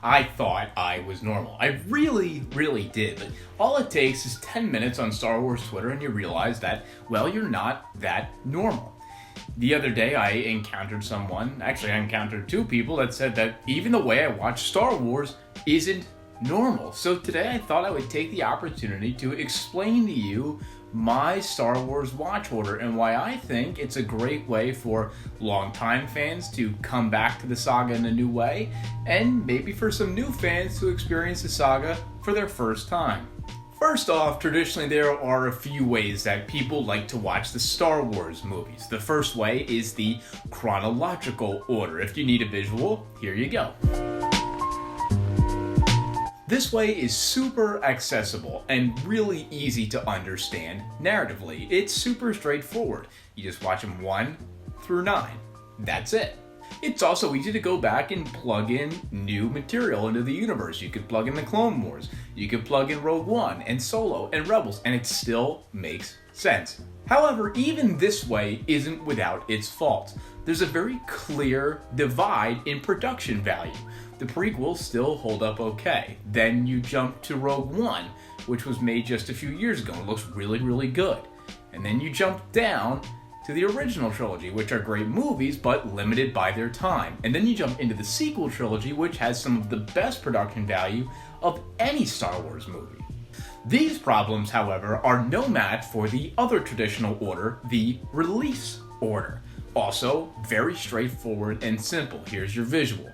I thought I was normal. I really, really did. But all it takes is 10 minutes on Star Wars Twitter and you realize that, well, you're not that normal. The other day I encountered I encountered two people that said that even the way I watch Star Wars isn't normal. So today I thought I would take the opportunity to explain to you my Star Wars watch order and why I think it's a great way for longtime fans to come back to the saga in a new way, and maybe for some new fans to experience the saga for their first time. First off, traditionally there are a few ways that people like to watch the Star Wars movies. The first way is the chronological order. If you need a visual, here you go. This way is super accessible and really easy to understand narratively. It's super straightforward. You just watch them 1 through 9. That's it. It's also easy to go back and plug in new material into the universe. You could plug in the Clone Wars, you could plug in Rogue One and Solo and Rebels, and it still makes sense. However, even this way isn't without its faults. There's a very clear divide in production value. The prequels still hold up okay. Then you jump to Rogue One, which was made just a few years ago and it looks really, really good. And then you jump down to the original trilogy, which are great movies, but limited by their time. And then you jump into the sequel trilogy, which has some of the best production value of any Star Wars movie. These problems, however, are no match for the other traditional order, the release order. Also, very straightforward and simple. Here's your visual.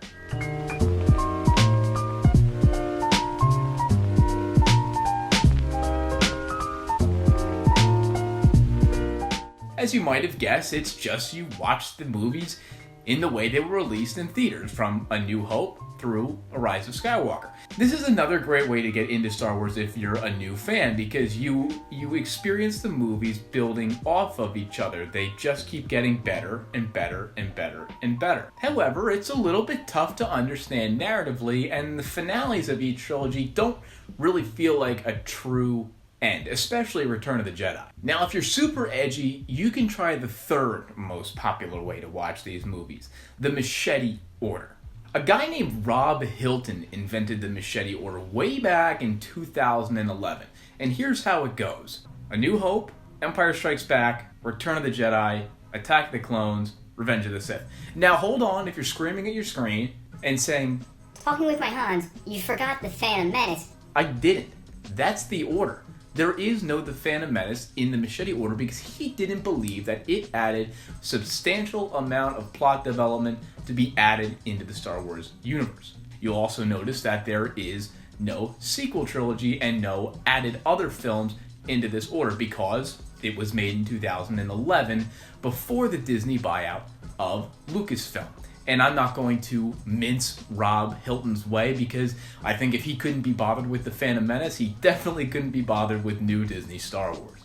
As you might have guessed, it's just you watch the movies in the way they were released in theaters, from A New Hope through A Rise of Skywalker. This is another great way to get into Star Wars if you're a new fan, because you experience the movies building off of each other. They just keep getting better and better and better and better. However, it's a little bit tough to understand narratively, and the finales of each trilogy don't really feel like a true end, especially Return of the Jedi. Now, if you're super edgy, you can try the third most popular way to watch these movies, the machete order. A guy named Rob Hilton invented the machete order way back in 2011, and here's how it goes. A New Hope, Empire Strikes Back, Return of the Jedi, Attack of the Clones, Revenge of the Sith. Now hold on if you're screaming at your screen and saying, "Talking with my hands, you forgot the Phantom Menace." I didn't. That's the order. There is no The Phantom Menace in the machete order because he didn't believe that it added substantial amount of plot development to be added into the Star Wars universe. You'll also notice that there is no sequel trilogy and no added other films into this order because it was made in 2011 before the Disney buyout of Lucasfilm. And I'm not going to mince Rob Hilton's way because I think if he couldn't be bothered with The Phantom Menace, he definitely couldn't be bothered with new Disney Star Wars.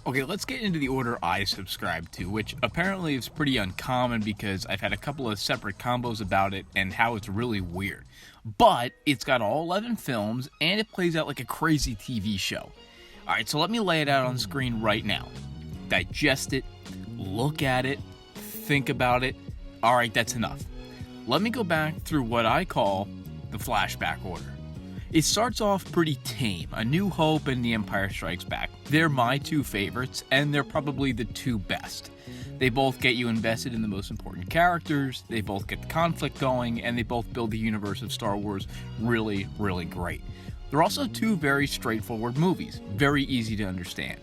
Okay, let's get into the order I subscribe to, which apparently is pretty uncommon because I've had a couple of separate combos about it and how it's really weird. But it's got all 11 films and it plays out like a crazy TV show. Alright, so let me lay it out on screen right now. Digest it, look at it, think about it. Alright, that's enough. Let me go back through what I call the flashback order. It starts off pretty tame. A New Hope and The Empire Strikes Back. They're my two favorites, and they're probably the two best. They both get you invested in the most important characters, they both get the conflict going, and they both build the universe of Star Wars really, really great. They're also two very straightforward movies, very easy to understand.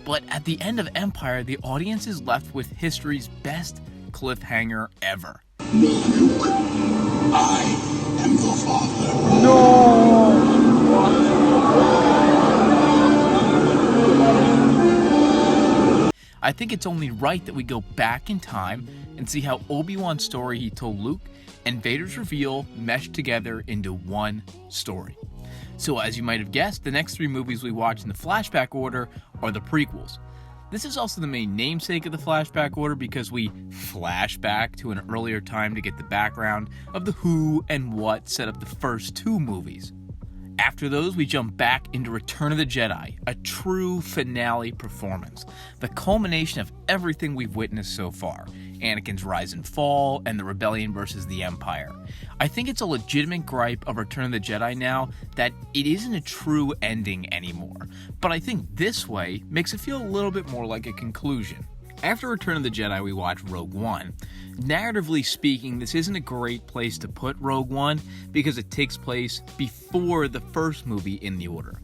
But at the end of Empire, the audience is left with history's best cliffhanger ever. No, Luke. I am your father. No! I think it's only right that we go back in time and see how Obi-Wan's story he told Luke and Vader's reveal meshed together into one story. So as you might have guessed, the next three movies we watch in the flashback order are the prequels. This is also the main namesake of the flashback order because we flash back to an earlier time to get the background of the who and what set up the first two movies. After those, we jump back into Return of the Jedi, a true finale performance. The culmination of everything we've witnessed so far. Anakin's rise and fall, and the rebellion versus the Empire. I think it's a legitimate gripe of Return of the Jedi now that it isn't a true ending anymore. But I think this way makes it feel a little bit more like a conclusion. After Return of the Jedi, we watch Rogue One. Narratively speaking, this isn't a great place to put Rogue One because it takes place before the first movie in the order.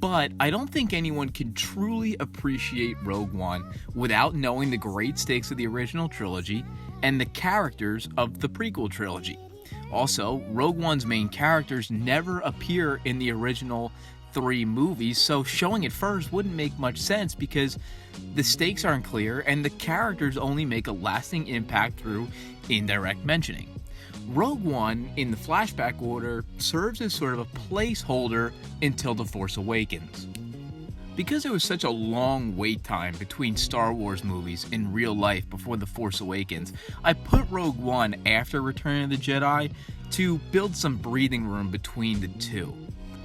But I don't think anyone can truly appreciate Rogue One without knowing the great stakes of the original trilogy and the characters of the prequel trilogy. Also, Rogue One's main characters never appear in the original 3 movies, so showing it first wouldn't make much sense because the stakes aren't clear and the characters only make a lasting impact through indirect mentioning. Rogue One, in the flashback order, serves as sort of a placeholder until The Force Awakens. Because there was such a long wait time between Star Wars movies in real life before The Force Awakens, I put Rogue One after Return of the Jedi to build some breathing room between the two.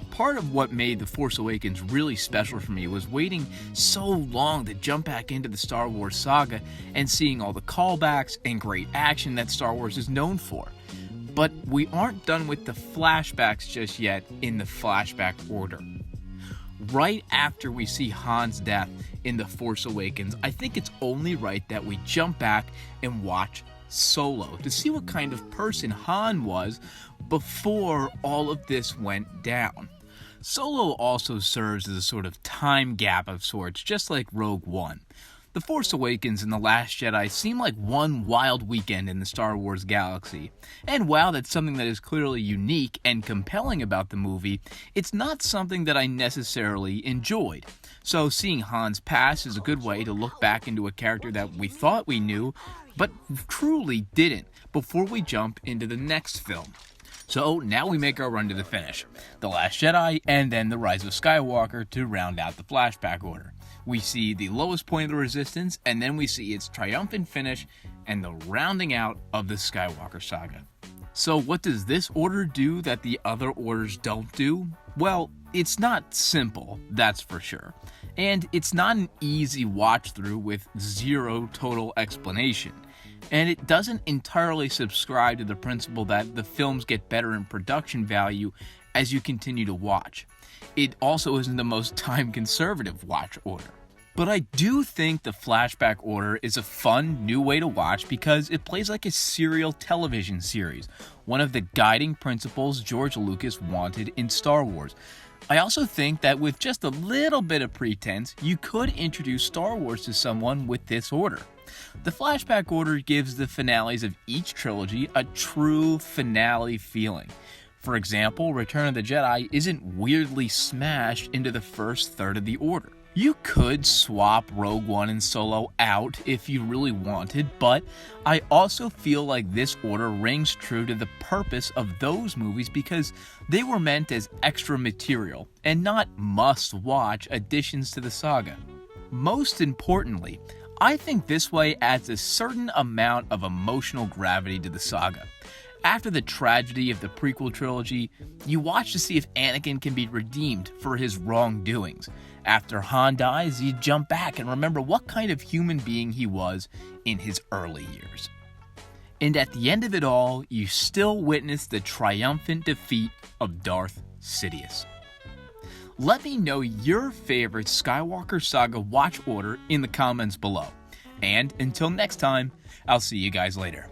Part of what made The Force Awakens really special for me was waiting so long to jump back into the Star Wars saga and seeing all the callbacks and great action that Star Wars is known for. But we aren't done with the flashbacks just yet in the flashback order. Right after we see Han's death in The Force Awakens, I think it's only right that we jump back and watch Solo to see what kind of person Han was before all of this went down. Solo also serves as a sort of time gap of sorts, just like Rogue One. The Force Awakens and The Last Jedi seem like one wild weekend in the Star Wars galaxy. And while that's something that is clearly unique and compelling about the movie, it's not something that I necessarily enjoyed. So seeing Han's past is a good way to look back into a character that we thought we knew, but truly didn't, before we jump into the next film. So now we make our run to the finish. The Last Jedi and then The Rise of Skywalker to round out the flashback order. We see the lowest point of the Resistance, and then we see its triumphant finish and the rounding out of the Skywalker saga. So what does this order do that the other orders don't do? Well, it's not simple, that's for sure. And it's not an easy watch through with zero total explanation. And it doesn't entirely subscribe to the principle that the films get better in production value as you continue to watch. It also isn't the most time-conservative watch order. But I do think the flashback order is a fun new way to watch because it plays like a serial television series, one of the guiding principles George Lucas wanted in Star Wars. I also think that with just a little bit of pretense, you could introduce Star Wars to someone with this order. The flashback order gives the finales of each trilogy a true finale feeling. For example, Return of the Jedi isn't weirdly smashed into the first third of the order. You could swap Rogue One and Solo out if you really wanted, but I also feel like this order rings true to the purpose of those movies because they were meant as extra material and not must-watch additions to the saga. Most importantly, I think this way adds a certain amount of emotional gravity to the saga. After the tragedy of the prequel trilogy, you watch to see if Anakin can be redeemed for his wrongdoings. After Han dies, you jump back and remember what kind of human being he was in his early years. And at the end of it all, you still witness the triumphant defeat of Darth Sidious. Let me know your favorite Skywalker Saga watch order in the comments below. And until next time, I'll see you guys later.